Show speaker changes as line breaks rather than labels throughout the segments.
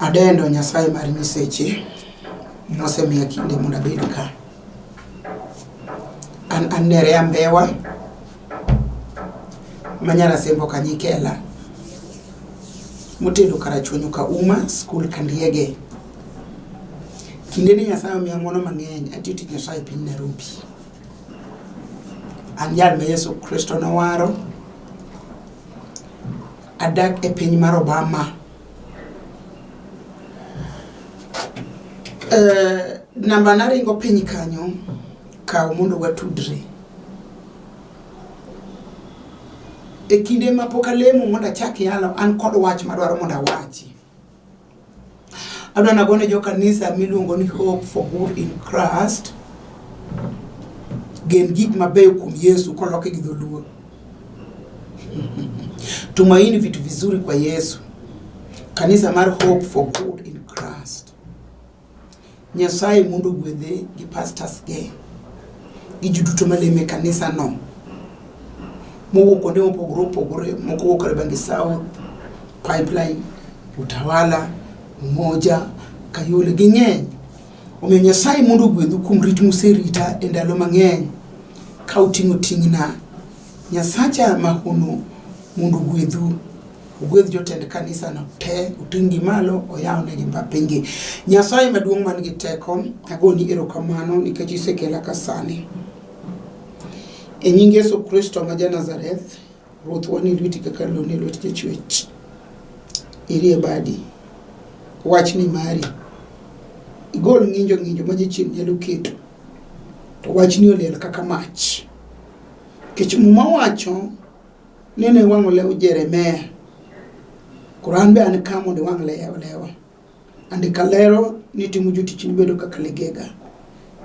Adendo Nyasaye mar nyiseche mosemiya kinde mondo abed ka. An Nerea Mbewa manyara sembo Kanyikela motedo karachuonyo ka uma skul Kandiege. Kinde ni Nyasaye omiya ng'wono mang'eny atiyo tich Nyasaye piny Nairobi. An jal ma Yesu Kristo nowaro. Adak e piny mar Obama. Namba naringo piny kanyo kaw mondo watudre. E kinde ma pok alemo mondo achak yalo an kod wach madwaro mondo awachi. Adwa nagone jo kanisa miluongo ni Hope for Good in Christ. Gen gik mabeyo kuom Yesu koloke gi dholuo. Tumaini vitu vizuri kwa Yesu. Kanisa mar Hope for Good in Christ. Nyasaye mundu gwedhe gi pastors ge. Gi juduto maleme kanisa no. Mowuok kuonde mopogore moko wuok Kariobangi South, Pipeline, Utawala, Umoja, Kayole gi ng'eny. Omiyo Nyasaye mundu gwedhu kuom rit muserita e ndalo mang'eny. Ka uting'o ting'na. Nyasacha mahono mundu gwedhu. Ugwedh jotend kanisa no te, uting'i malo, oyawne gi mbapingi. Nyasaye maduong' man gi teko, agoni erokamano nikech isekela ka sani. E nying Yesu Kristo ma Nazareth, Ruoth wani lweti kaka lone lweti jachwech. Irie badi. Wachni mari. Igol ng'injo ma jachien nyalo keto. To wachni oliel kaka mach. Kech muma wacho nene wang'o lew Jeremia. Quran be an ka mondo wang' lewa. Andika lero ni timo jotich ni bedo kaka legega.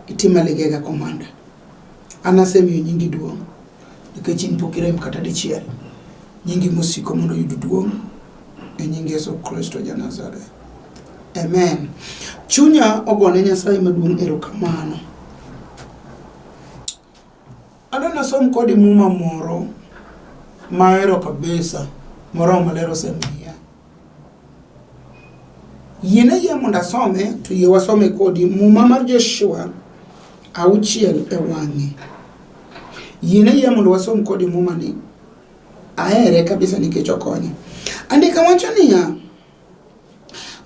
Itima legega komanda. Anasemiyo nyingi duong'. Nikech in pok irem kata dichiel. Nyingi mosiko mondo yud duong'. E nying Yesu Kristo ja Nazareth. Amen. Chunya ogone Nyasaye maduong' erokamano. Adana som kodi muma moro maero kabisa moro malero semiya. Yene ye mondo asome to ye wasome kodi muma mar Joshua 6 e wang'e. Yene ye mondo wasom kodi muma ni ahere kabisa nikech okonyo. Andika wacho niya,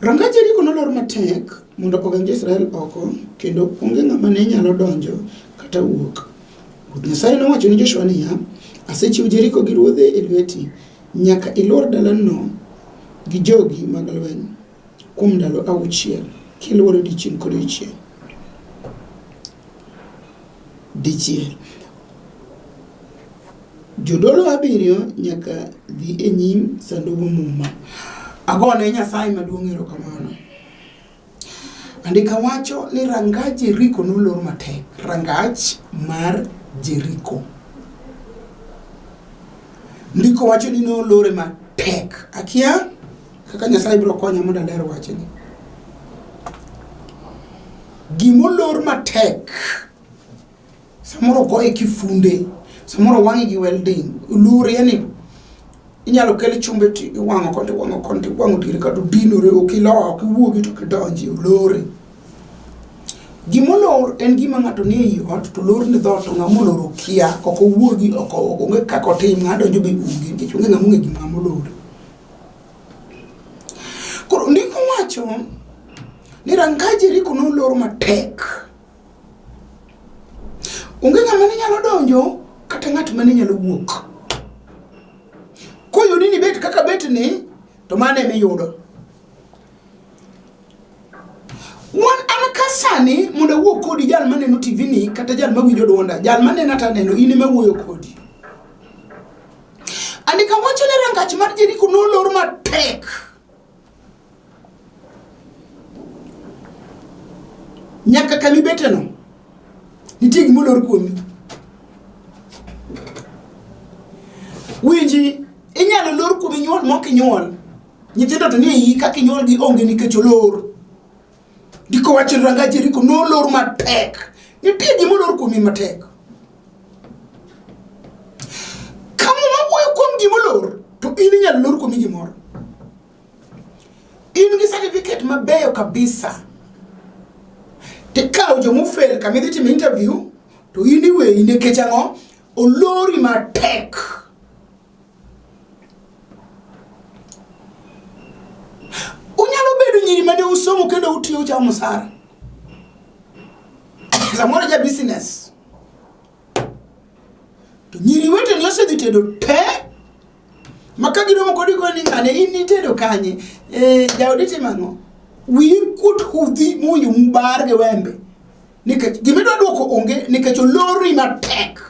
ranga Jeriko nolor matek mondo ogeng' Israel oko kendo onge ng'ama ne nyalo donjo kata wuok. Nyasaye nowacho ni Joshua niya, asechiwo Jeriko gi ruodhe e lweti, nyaka ilor dalano gi jogi mag lweny kuom ndalo 6 kiluoro dichieng' kod dichiel. Jodolo 7 nyaka dhi e nyim sandug muma. Agone Nyasaye maduong' erokamano. Andika wacho ni ranga Jeriko nolor matek. Rangach mar Jeriko. Ndiko wacho ni nolore matek. Akia kaka Nyasaye biro konya mondo aler wachni. Gimolor matek. Samoro goye kifunde. Samoro wang'i gi welding. Lure yani inyalo kel chumbe ti wang'o konti dire kata dinore okilo kiwuogi to kidonji lore. Gimolor en gima ng'ato nie ei ot to lor ni dhoot to ng'amolor okia oko wuogi oko onge kaka otim ng'adonjo be unge nikech onge ng'among'e gima molor. Koro ndiko wacho ni ranga Jeriko nolor matek. Onge ng'ama ne nyalo donjo kata ng'at mane nyalo wuok. Koyudi ni bet kaka bet ni to mane miyudo. Wan an kasani mondo wuok kodi jal maneno TV ni kata jal mawinjo duonda, jal maneno ata neno in ema wuoyo kodi. Andika wacho ni rangach mar Jeriko nolor matek. Nyaka kami beteno nitie gimolor kuomi. Winji inyalo lor kuomi nyuol mok inyuol. Nyithindo to nie iyi kaka inyuol gi onge nikech olor. Diko wacho ranga Jeriko nolor matek. Nitie gimolor kuomi matek. Kamu mawuoyo kuom gimolor to in inyalo lor kuomi gimoro. In gi certificate certificate mabeyo kabisa. Tekao jo mufel kamidhi tim interview to anyway nikech ang'o olori matek. Unyalo bedo nyiri mane usomo kendo utiyo cha musara. Samoro ja business. To nyiri wete ni osedhi tedo te makagiromo kodi ni ng'ane in tedo kanye jaoditi mang'o wi kut hudhi munyu mbar ge wembe nikech gimedwa duoko onge nikech olori matek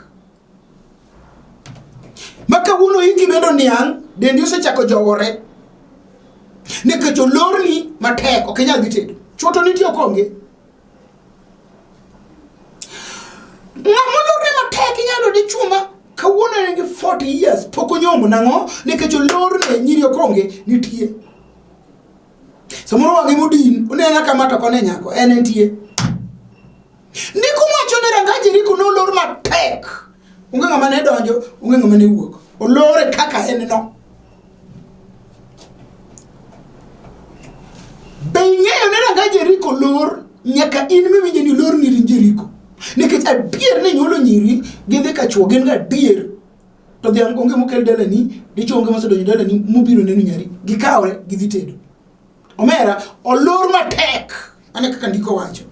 maka wuno hiki bedo niang dendi osechako jowore nikech olori matek ok inyal dhi tedo chuto nitiyo konge ng'amolori matek inyalo di chuma kawuono nigi 40 years poko nyomo nang'o nikech olorne nyiri okonge nitie. Samoro wangi modin unena kama to kone nyako entie. Ndiko wacho ne rangaji riko no lor matek. Unge ng'ama ne donjo, unge ng'ama ne wuok. Olore kaka en no. Beng'eyo ne rangaji riko lor nyaka in miwinje ni lor ni rinjiriko. Nikech adier ne nyuolo nyiri gidhi ka chuo gin ga dier to dhiang' onge mokel dalani dichuo onge mosedonjo dalani mobiro neno nyari gikawre gidhi tedo. Omera olor matek ane kaka ndiko wacho.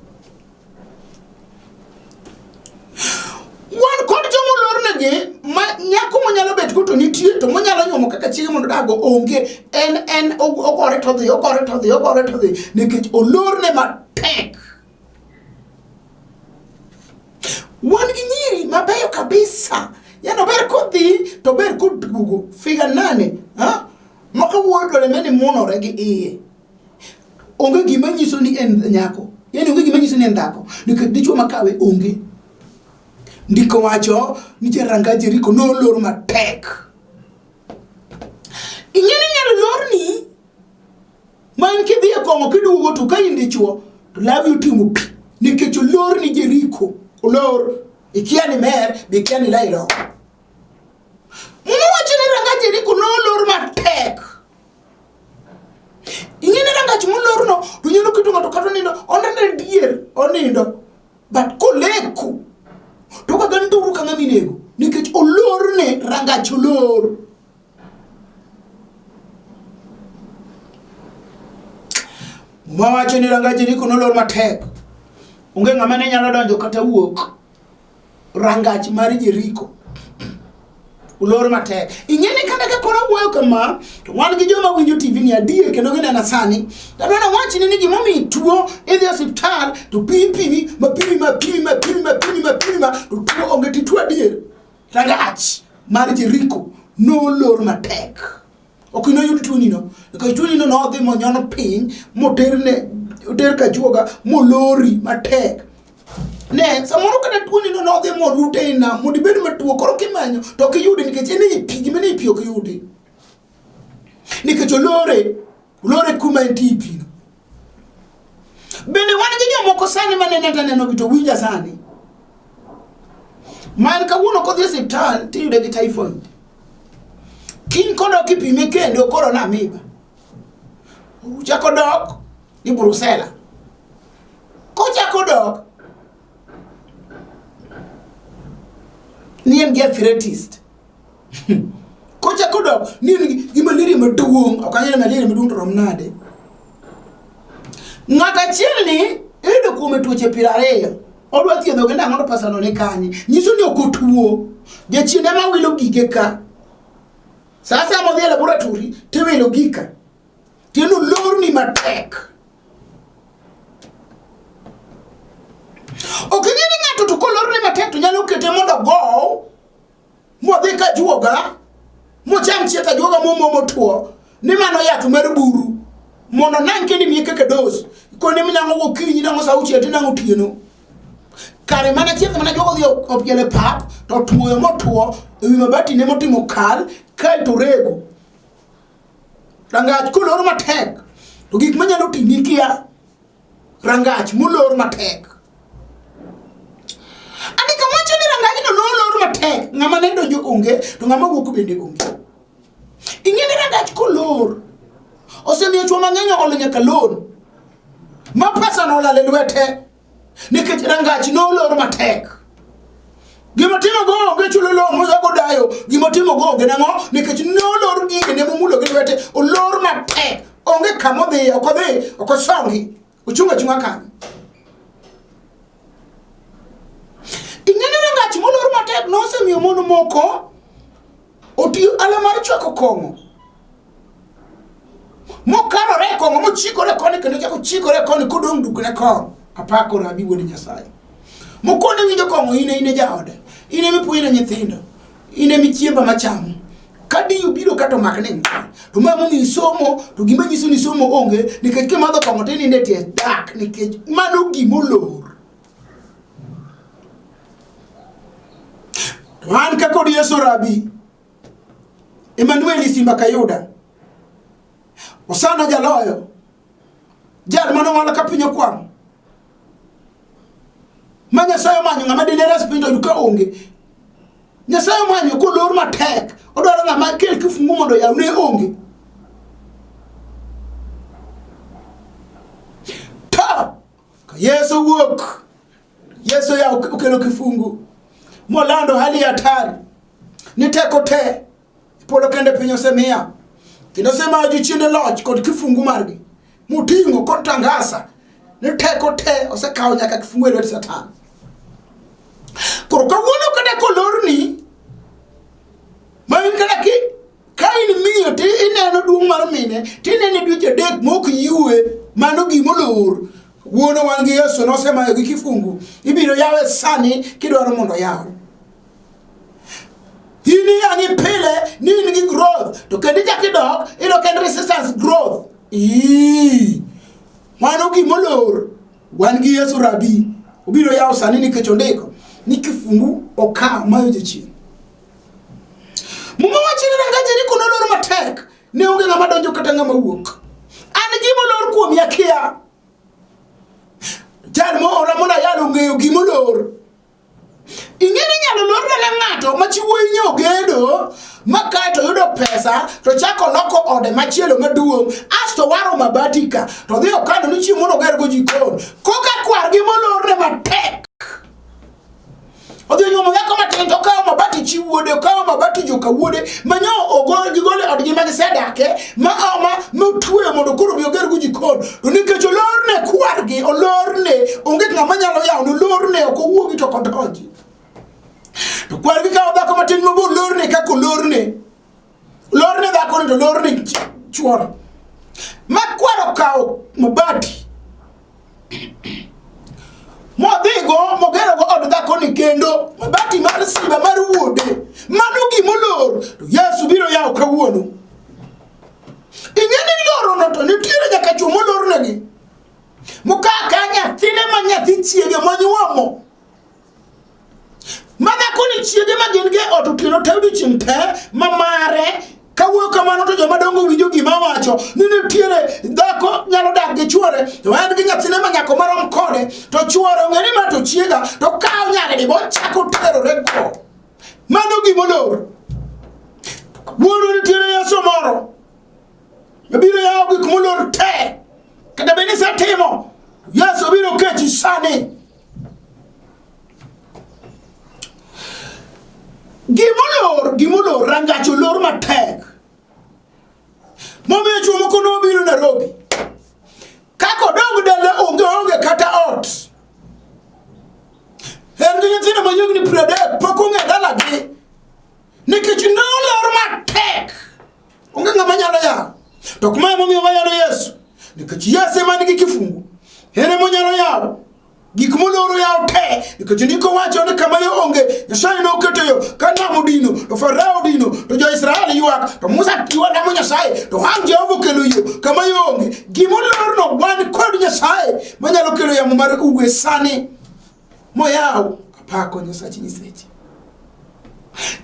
Wan kod jomo lor nege ma nyako monyalo bet ko to nitie to monyalo nyomo kaka chiege mondo dago onge en ogore to dhi nikech olor ne matek. Wan gi nyiri mabeyo kabisa. Yano ber kodhi to ber kodugo figa 8 maka wuodo le mene monore gi iye. Onge gima nyiso ni en nyako. Yani onge gima nyiso ni en dhako. Nikech dichuo makawe onge. Ndiko wacho nitie rangaji riko no lor matek. Ing'eni nyalo lorni man kidhi e kong'o kiduogo to ka in dichuo to lawi utimo pi nikech olorni jeriko. Olor ikia ni mer bikia ni lailo. Mwachi ni rangaji riko no lor matek. Ingene rangaji mo lor no dunyelo kitu ngato kato nindo onane dier onindo but koleku to ka ganduru ka ngaminego nikech olor ne rangaji olor. Mwachi ni rangaji riko no lor matek. Unge ng'ama ne nyalo donjo kata wuok rangachi mar Jeriko ulor matek. Ing'eni kanda ka kora wuoyo kama to wan gi joma winjo TV ni adier kendo ginena sani to dwana wachi ni gimomi tuo idhi hospital to pimi to tuo onge ti tuo adier rangachi mar Jeriko no lor matek. Ok ino yud tuo nino ka tuo nino no dhi monyono piny moterne uter ka chuoga molori matek. Ne samoro kada tuo nino no dhi morute ina mondi bedo matuo koro kimanyo to kiyudi nikech ene ipigi mene ipi ok yudi. Nikech olore kuma entipi no. Bende wan gi jomoko sani manene taneno gito winja sani. Man kawuono kodhi hospital tiyude gi typhoid. Kin kodo kipime kendo koro na amiba. Uchako dok ni Brussels. Kochako dok ni en arthritis. Kochako dok ni gi malaria maduong', ok anyalo malaria maduong' to rom nade. Ng'ata chiel ni edo kuome tuoche 20. Odwa thiedho genda ng'ono pasano ne kanye. Nyiso ni ok otuo. Jachien ema wilo gige ka. Sasa mo dhi laboratory tiwilo gika. Tieno lor ni matek. Okinyini ng'ato to kolor ni matek to nyalo kete mondo go modhi ka juoga mocham chieta juoga momo tuo ni mano yath mar buru mondo nang kendi miye kaka dos kone minango gokinyi nango sauchi ati nango tieno kare mana chieta mana juoga dhi opiele pap to tuo motuo ewi mabati ne motimo kal kai to rego rangach kolor matek to gik manyalo timi kia rangach molor matek. Ani kamacho ni rangaji no lor matek ng'ama ne donjo onge to ng'ama wuok bende onge. Ing'eni rangaji kolor osemiyo chuo mang'eny olo nyaka loan ma pesa no lal lwete nikech rangach no lor matek. Gima timo go onge chulo lo mo go dayo, gima timo go onge nango nikech no lor gige ne mulo gi lwete o lor matek. Onge kamo dhi okosongi uchunga chunga kan. Ingene rangach mo lor matek no se miyo mon moko oti ala mar chwako kongo. Mokaro re kongo mo chikore koni kendo chako chikore koni kodong dukne kongo. Apako rabi wuod Nyasaye. Mokone winjo kongo ine jaode. Ine mipuire nyithindo. Ine michiemba machamo. Kadi ubiro kato makne. To mama mi somo, to gima nyiso ni somo onge, nikech kemadho kongo tini ndete dak nikech mano gimolor. To an kako Yesu rabi. Emmanuel Simba Kayuda. Osana jaloyo. Jal mano wala kapinyo kwam. Ma Nyasaye manyo ngama dine respindo duka onge. Nyasaye manyo ko lor matek. Odwaro ngama kel kifungu mondo yawne onge. Ta ka Yesu wuok. Yesu ya ukelo kifungu. Molando hali hatari. Niteko te. Polo kende pinyo semia. Kino sema ajichinde lodge kod kifungu margi. Mutingo kod tangasa. Niteko te osekawo nyaka kifungu elwet Satan. Koro kawuono kada kolorni main kada ki kain miyo ti ineno duong mar mine ti inene dweche adek mok yue mano gimolor. Wuono wan gi Yesu nosema gi kifungu ibiro yawe sani kidwaro mondo yawe. Hini angi pile ni ngi growth to kendi jakidok ino ken resistance growth. Mano gimolor wan gi Yesu rabi ubiro yawe sani nikech ondiko ni kifungu okaw mayo jachien. Mumo wachini rangaje ni kono lor matek ne onge ngama donjo kata ngama wuok. An gimo lor kuom yakia. Jal mo ora mona yalo ngeyo gimo lor. Ingene nyalo lor na ngato machiwo inyo gedo makato yudo pesa to chako loko ode machielo maduong asto waro mabatika to dhi okano ni chiemo no gergo jikon koka kwar gimo lor ne matek. Odhi nyomo yako matendo kawo mabati chiwode kawo mabati joka wuode manyo ogol gigole odgi mag sedake ma mutwe mondo koro bi oger gu jikon to nikech olorne kwargi olorne onge ngama nyalo yawo no lorne ok owuogi to kodonji to kwargi kawo dhako matin mabor lorne kako lorne dhako to lorne chuor ma kwaro kawo mabati Modigo mogero go od dhako ni kendo mabati mar simba mar wuode mano gimolor to Yesu biro yawo kawuono. Ingene loro no to nitiere nyaka chumo lor negi mukaka nyathine ma nyathi chiege monyuomo madhako ni chiege ma gin ge otutino tewdi chinte mamare kawuoyo kamano to joma dongo winjo gima wacho ni nitiere dhako nyalo dak gi chuore to en gi nyathine ma nyako marom kode to chuore ng'eni ma to chiega to kawo nyargi bo chako terore go. Mano gimolor. Wuono nitiere Yesu moro mabiro yawo gik molor te kada beni sa timo Yesu biro kechi sani. Gimolor rangacho lor matek. Momi chuo moko no biro Nairobi. Kako dog dala onge kata ot. En gi nyathino mayugni 30 pok onge dala gi. Nikech no lor matek. Onge ngama nyalo yawo. To kuma momi wayalo Yesu. Nikech Yesu ema nigi kifungu. Ene mo nyalo yawo. Gik moloro yawo te nikech ndiko wacho ni kama yo onge Nyasaye no keto kana modino to Farao dino to jo Israel yuak to Musa tiwa na Nyasaye to han Jehova kelo yo kama yo onge gimolor no wan kod Nyasaye manyalo kelo yamo mar ugwe sani moyawo apako Nyasaye nyiseche.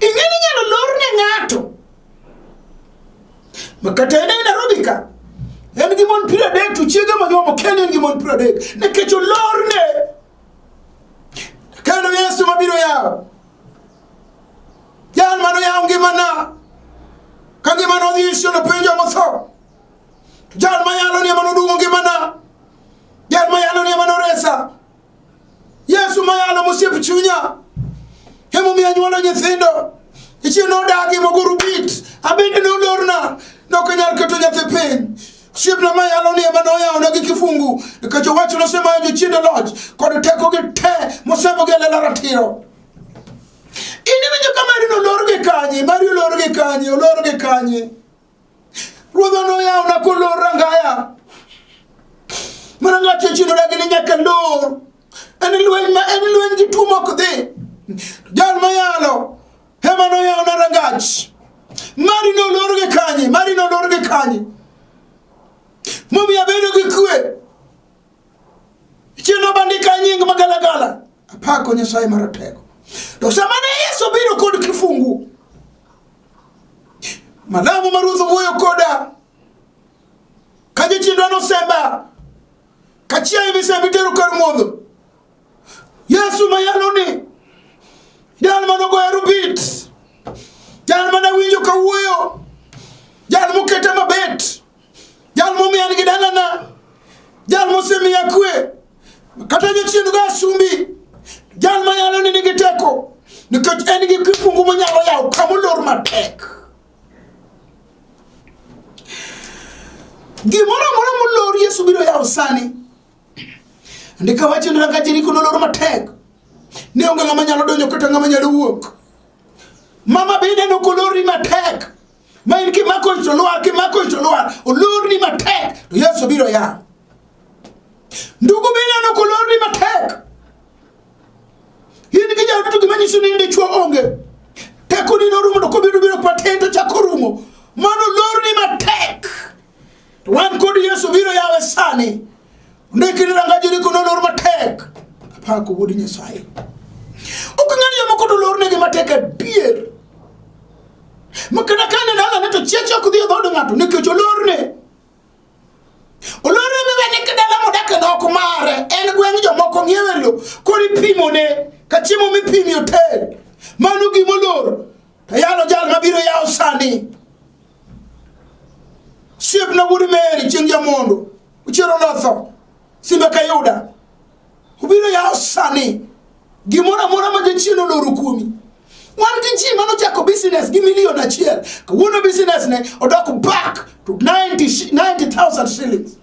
Ingeni nyalo lor ne ngato makatene Nairobi ka en gimon pira dek tu chiega manyomo kenen gimon pira dek nekech olorne kano Yesu mabiro yawo jal mano yawo ngimana ka ngimana odhi isio no penjo motho jal mayalo ni mano dugo ngimana Jal mayalo ni manoresa. Yesu mayalo mosiep chunya. Hemu mi anyuolo nyithindo. Ichi no dagi moguru bit. Abende no lorna. No kanyal keto nyathi piny. Siep na mayalo ni manoya onagi kifungu. Nikacho wacho no sema yo chinde lodge. Kode teko ge te. Mosemo ge lela ratiro. Ini winjo kamari no lorge kanye. Mari lorge kanye. Olorge kanye. Ruodho no ya una kolor rangaya. Maranga chino dagi ni nyaka lor. Eni lwen jitumo kudhi. Jal mayalo. Hema no ya una rangach. Mari no lorge kanye. Mari no lorge kanye. Mumi abedo gikwe. Chino bandika nyingi magalagala. Apako Nyasaye maratego. Dosamane Yesu biro kod kifungu. Malamu maruzo woyo koda. Kaje chindo no semba. Kachia ibisembi teru karmodo. Yesu mayalo ni. Jal manogo erubit. Jal manawinjo kawuyo. Jal muketa mabet. Jal mumi anigidalana. Jal musemi yakwe. Kata nyechindo ga sumbi. Jal mayalo ni nigiteko. Nikach enigi kifungu manyalo yao. Kamulor matek. Gimora mulor Yesu biro yao sani. Ndika wachi nranga jiriko nolor matek. Ne onge ngama nyalo donjo kata ngama nyalo wuok. Mama bende no kolori matek. Ma in kimako itoluar, olor ni matek. To Yesu biro yao. Ndugu bende no kolori matek. Hini kija ututu kimanyisu ni ndi chua onge. Teko ni norumo no biro patento cha korumo. Mano lor ni matek. Wan kodi Yesu biro yawe sani. Ndiki nirangajiri kuno lor matek. Apako wudi Nyasaye. Ukangani ya makoto lor negi mateka bier. Makana kane nala neto checha kudhiyo dhodo ngatu. Nikicho lor ne. Olore miwe nikidala modake na okumare. Eni gwengi jo moko ngewelo. Kuri pimo ne. Kachimo mi pimi hotel. Manu gimo lor. Tayalo jal mabiro yao sani. Siep na wuri meri chingia mondo. Uchero lotho. Simba kayuda. Ubiro ya sani. Gimora mora majechino loru kumi. Wan kinchi mano chako business gi million achiel. Kawuono business ne odok back to 90,000 shillings.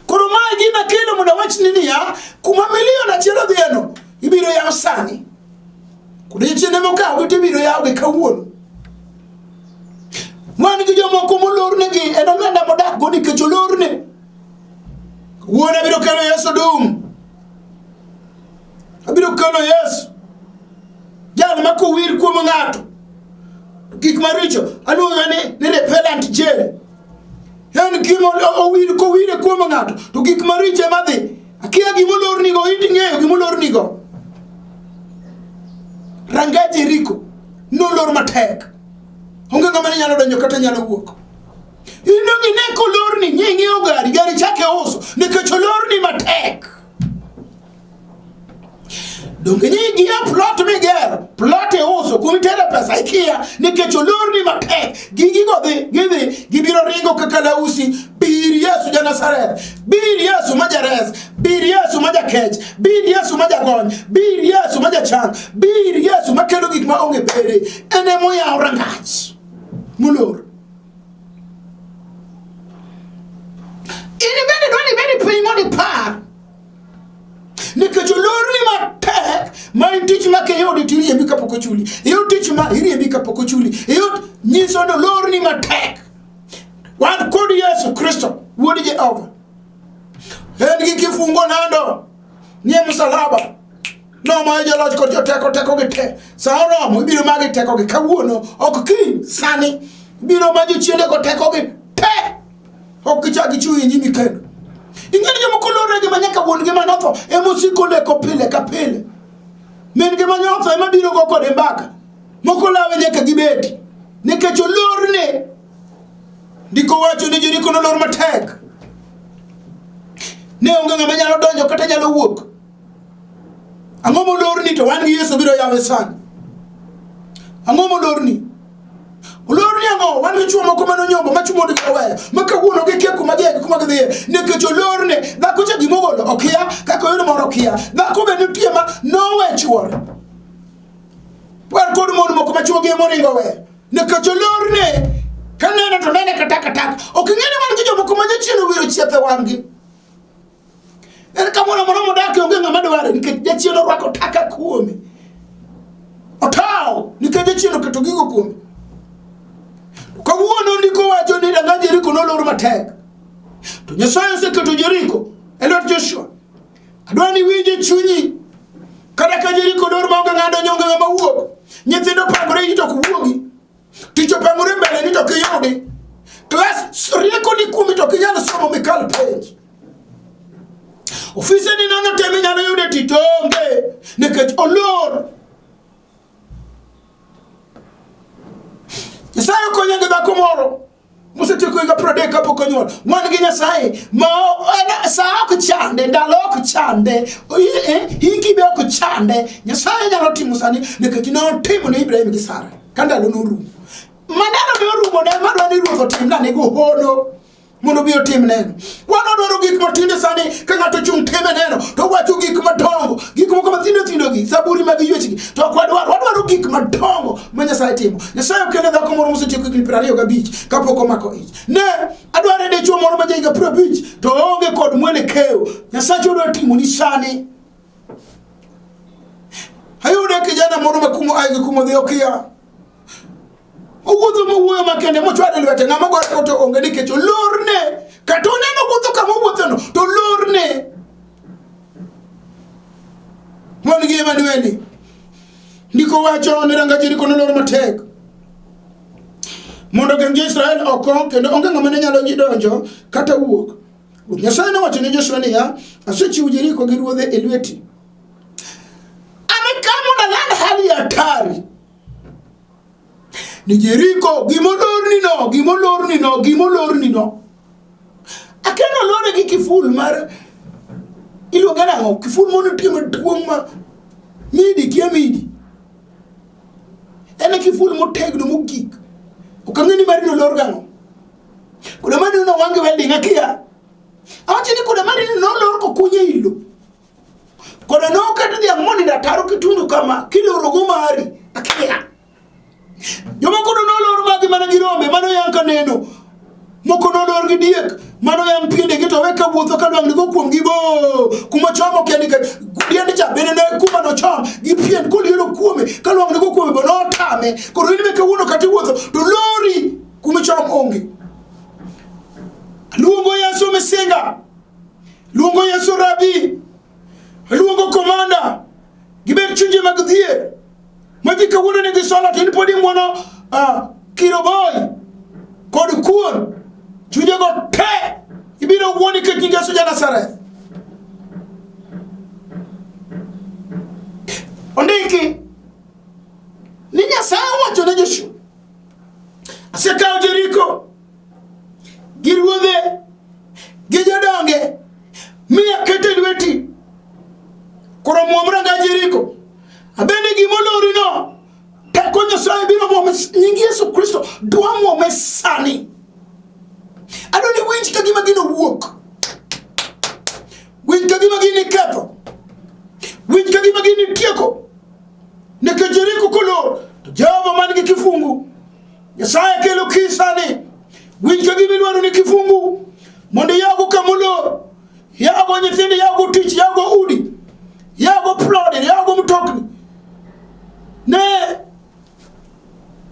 Kurumai gina kilo muna wach nini ya kuma million achiel odhieno. Ibiro ya sani. Kudichine moka wite biro ya uge kawuono. Mani ki jomo ko molor negi eno nganda modak godi ke cholor ne wona biro kelo Yesu dum abiro kelo Yesu jal mako wir kuom ngato gik maricho aluonga ni repellent jele yan gimo o wir ko wir kuom ngato to gik maricho madhi akia gimolor nigo itingeyo gimolor nigo rangaje riko no lor matek. Honga ngama nyalo donjo kata nyalo wuok. Ino gine kolor ni nyingi gari chake oso. Nikech olor ni matek. Donge nyingi ya plot megero. Plot e oso kumitere pesa ikia. Nikech olor ni matek. Gigi godhi. Gibiro ringo kakalausi. Bir Yesu ja Nazareth. Bir Yesu majares. Bir Yesu majakech. Bir Yesu majagony. Bir Yesu majachang. Bir Yesu makelo gik ma onge pere. Ene moya orangach. Mulor. Ini bende pay money par. Nikech olor ni matek. Ma intich ma keyodi tiri embika pokochuli. Iyo tich ma hiri embika pokochuli. Iyo nyiso no lor ni matek. Wan kodi Yesu Kristo. Wodi Jehova. Hengi kifungo nando. Nye msalaba. No ma jelo ko teko gite. Saoro mo biro magi teko gi kawuono ok kin sani biro magi chiende ko teko gi te ok cha gi chuyi nyimi kendo. Ingeni jomo kolore gi manyaka won gi manotho e musiko le ko pile ka pile. Men gi manyotho e mabiro go kode mbaka. Moko lawe nyaka gibeti. Nikech olor ne ndiko wacho ni jiriko no lor matek. Ne onge ngama nyalo donjo kata nyalo wuok. Ango molor ni to wan gi Yesu biro yawe san. Ango molor ni. Olor ni ango wan gi chuo moko mano nyombo machumo de kawe. Maka wuono gi keku magege kuma gidhiye. Nikech olor ne dhako cha moro kia dhako be nitie ma nowe chuore war kod mon moko ma chuogi moringo we nikech olorne kaneno to nene katakataka ok ng'ene man gi jomoko ma jachieno wiro chiethe wang'gi en kamoro moro modake onge ng'ama dware nikech jachieno rwako taka kuome otaw nikech jachieno keto gigo kuome kawuono ndiko wacho ni danga Jeriko nolor matek to Nyasaye oseketo Jeriko e lwet Joshua adwani winje chunyi kada ka Jeriko lor maonge ng'ado nyonge ng'ama wuok nyithindo pangore ni to kuwuogi ticho pangore mbele ni to kiyudi klas rieko ni kumi to kinyalo somo mikal page ofise ni nono temi nyalo yude titonge nikech olor Nyasaye konyange dhako moro musetieko higa 30 kapok onyuol wan gi Nyasaye ma saa ok chande ndalo ok chande hiki be ok chande Nyasaye nyalo timo sani nikech notimo ne Ibrahim gi Sara ka ndalo norumo mandalo be orumo ne madwani ruoth otimna ne go hono mondo bi otim neno wano dwaro gik matinde sani ka ng'ato chung time neno to wacho gik madongo gik moko mathindo gi saburi mag yuechgi to wadwaro gik madongo ma Nyasaye timo Nyasaye okelo dhako moro mosetieko higni 25 kapok omako ich ne adwaro dichuo moro ma jahiga 50 to onge kod mwelekeo Nyasaye odwaro timo ni sani ayude kijana moro makumo aigi kumo dhi okia wuoyo makende mochwade lwete ng'ama gwaro to onge nikech olorne kata oneno wuotho kama wuothono to olorne mon gi Emanueli ndiko wacho ni danga Jeriko nolor matek mondo geng' Israel oko kendo onge ng'ama ne nyalo donjo kata wuok Nyasaye nowacho ne Joshua niya asechiwo Jeriko gi ruodhe e lweti ane kama naland hali ya hatari ni Jeriko gimolorni no akeno lore gi kiful mar iluonga nang'o kiful mono timo tuong' ma midi kia midi ene kiful motegno mogik okang'eni mari no lor gang'o kuda mari no wange welding akia awacho ni kuda mari no lor ko kunye ilo kuda no kata dhiang' monindo ataro kitundu kama kilorogo mari akia jomoko nolor magi mana gi rombe mano yanka neno moko nolor gi diek mano yang piende gi to weka wuotho ka dwang' go kuom gi bo kuma chomo kende ka diende cha bene ne kuma no chom gi pien koliero kuome ka dwang' go kuome bo no tame koro in me kawuono kati wuotho to lori kuma chom onge luongo Yesu Mesenga luongo Yesu Rabi luongo Komanda gibet chunje mag dhier maji kawuono ne gisola tin podi muono Kiroboi kod kuon chunje go te ibiro wuoni ke nying Yesu ja Nazareth ondiki ni Nyasaye wacho ne Joshua asekawo Jeriko gi ruodhe gi jodonge miya kete lweti koro muomra ga Jeriko abende gimolori no teko Nyasaye biro muome nying Yesu Kristo dwa muome sani adoni winj ka gima gino wuok winj ka gima gini ketho winj ka gima gini tieko neke Jeriko kolor to Jehova man gi kifungu Nyasaye kelo kisani winj ka gima dwaro ni kifungu mondo yago kamolor yago nyithinde yago tich yago udi yago plode yago mtokni ne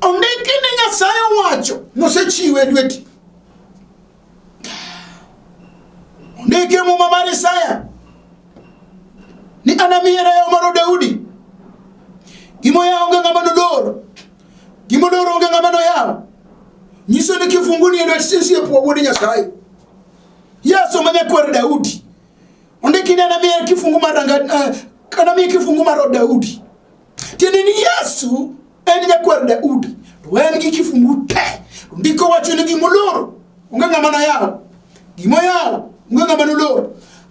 ondiki ni Nyasaye wacho nosechiwe lweti ondiki muma mar Isaya ni anamiera ya maro Daudi gimo ya onge ng'ama nolor gimo loro onge ng'ama noyawo nyiso ni kifungu ni lweti sisiepuo wuod Nyasaye Yesu manya kwar Daudi ondiki ni anamiera kifungu mar anamiera kifungu mar Daudi tiende ni Yesu en nyakwar Daudi to en gi kifungu te ndiko wacho ni gimoloro onge ng'ama noyawo gimo yawo onge ng'ama nolor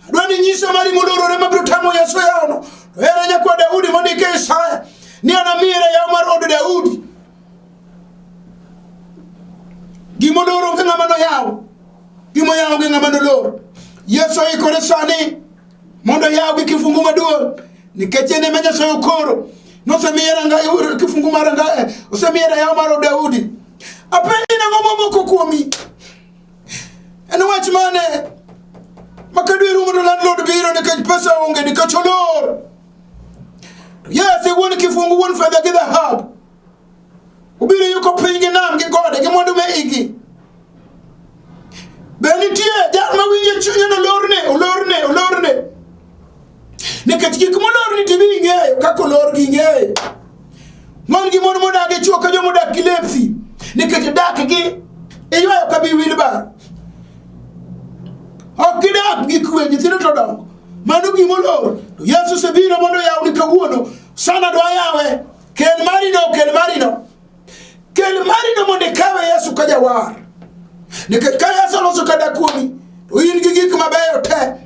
adwani nyiso mari moloro ne mabiro tamo Yesu yawono to era nyakwar Daudi mondike Isaya ni anamiera yawo mar od Daudi gimoloro onge ng'ama noyawo gimo yawo onge ng'ama nolor Yesu ikore sani mondo yaw gi kifungu maduong nikech ne ma Nyasaye okoro nosemiera nga kifungu mar nga osemiera yaw mar Daudi. Apendi na ngomo moko kuomi en wach mane makadwe rumo do landlord biro nikech pesa onge nikech olor. Yes, e won kifungu won fedha gi dhahabu ubiro yuko piny gi nam gi gode gi mwandu me igi. Benitie jal ma winje chunye no olorne nikech gik molorni tibi ing'eyo kaka olor gi ing'eyo. Mon gi mon modak e chuo ka jo modak gi lepsi nikech dak gi iywayo ka bi wilbar. Ok gidak gi kwe nyithindo to dongo mano gimolor. To Yesu sebiro mondo yawni kawuono sana do yawe kel marino mondo kawe Yesu ka jawar. Nikech ka Yesu loso kada kuomi to in gi gik mabeyo te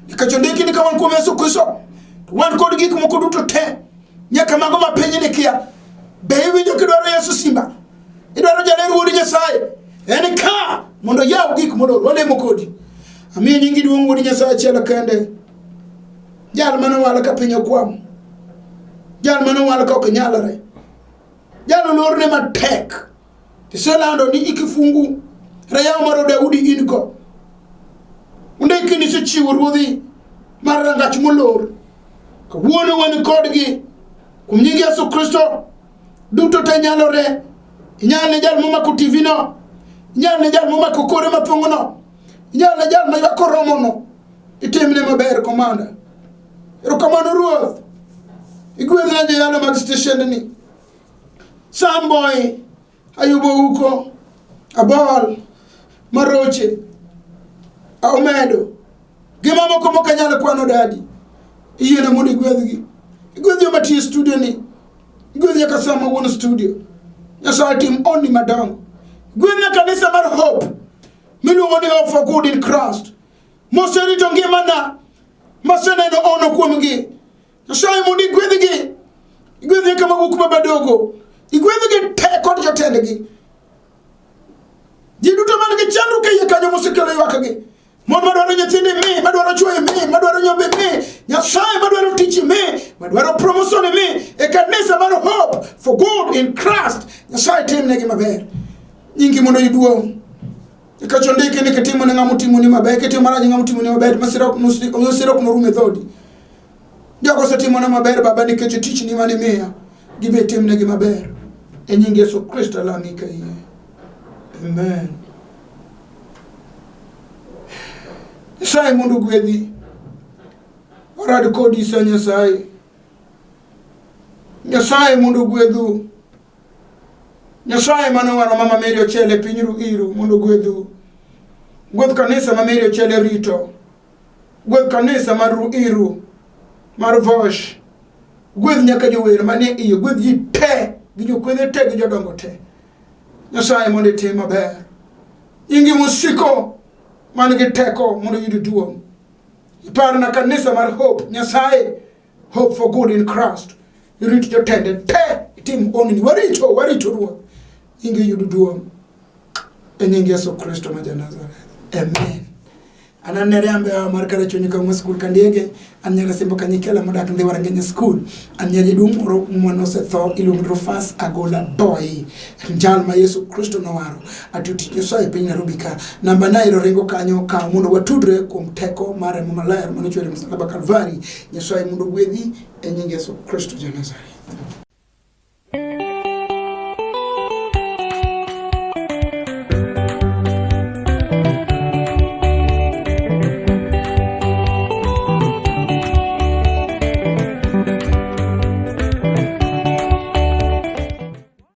nikech ondiki ni kawan kuom Yesu Kristo wan kod gik moko duto te nyaka mago ma piny ni kia. Be iwinjo kidwaro Yesu simba idwaro jaler wuod Nyasaye en ka mondo yaw gik molor walemo kodi. Amiyo nyingi duong' wuod Nyasaye achiel kende, jal mano wala ka piny okwam, jal mano wala ka ok nyalore, jal olorne matek. Tiselando ni ikifungu rayaw mar Daudi in go undiki ni sechiwo ruodhi mar rangach molor kawuono wan kodgi kuom nying Yesu Kristo duto te nyalore. Inyal ne jal momako TV no, inyal ne jal momako kore mapong'o no, inyal ne jal mayako romo no, itimne maber komanda. Erokamano ruoth, igwedhna jayalo mag station ni Samboy, Ayubo Uko, Abol, Maroche, Aumedo, gima moko mokanyalo kwano dadi. Iye na mondo igwedhgi. Igwedh joma tiyo studio ni, igwedh nyaka sama wuon studio. Nyasaye tim onni madongo. Igwedh na kanisa mar Hope miluongo ni Hope for Good in Christ. Moserito ngimana maseneno ono kuomgi. Nyasaye mondo igwedhgi. Igwedh nyaka maguk mabadogo. Igwedhgi te kod jotendgi. Ji duto man gi chandruok e iye kanyo mosekelo ywakgi. Mon madwaro nyithinde mi, madwaro chwoye mi, madwaro nyombe mi, Nyasaye madwaro tich mi, madwaro promotion mi, e kanisa mar Hope for Good in Christ. Nyasaye timnegi maber. Nyingi mondo iduong'. Ikacho ndiki ni kitimo ne ng'ama timo ni maber, kitimo marach ng'ama timo ni maber, masira ok norume dhodi. Jogo setimo na maber baba nikech tich ni mane miya, gibe timnegi maber. E nying Yesu Kristo lamika iye. Amen. Nyasaye mondo gwedhi. Orad kodi sa Nyasaye. Nyasaye mondo gwedhu. Nyasaye manowaro mama Mary Ochele piny Ruiru mondo gwedhu. Gwedh kanisa ma Mary Ochele rito. Gwedh kanisa mar Ruiru, mar Vosh. Gwedh nyaka jower mane iye, gwedh ji te, gi jokwedhe te gi jodongo te. Nyasaye mondo itim maber. Ingi musiko man gi teko mondo yud duong'. Iparo na kanisa mar Hope, Nyasaye Hope for Good in Christ. Irit jotende te, itim onni warito ruoth. Ingi yud duong'. E nying Yesu Kristo ma Nazareth. Amen. Ananere ambe mar kala chunyi ka mo school kandiege anyara simbo kanyikela modak ndi warangenya school anyari dumoro mwono se tho ilungro fas agola boy njal ma Yesu Kristo nowaro atuti Nyasaye piny Nairobi ka namba 9 ringo kanyo ka mondo watudre kuom teko mare maler manochwere msalaba Kalvari. Nyasaye mondo gwedhi e nying Yesu Kristo ja Nazareth.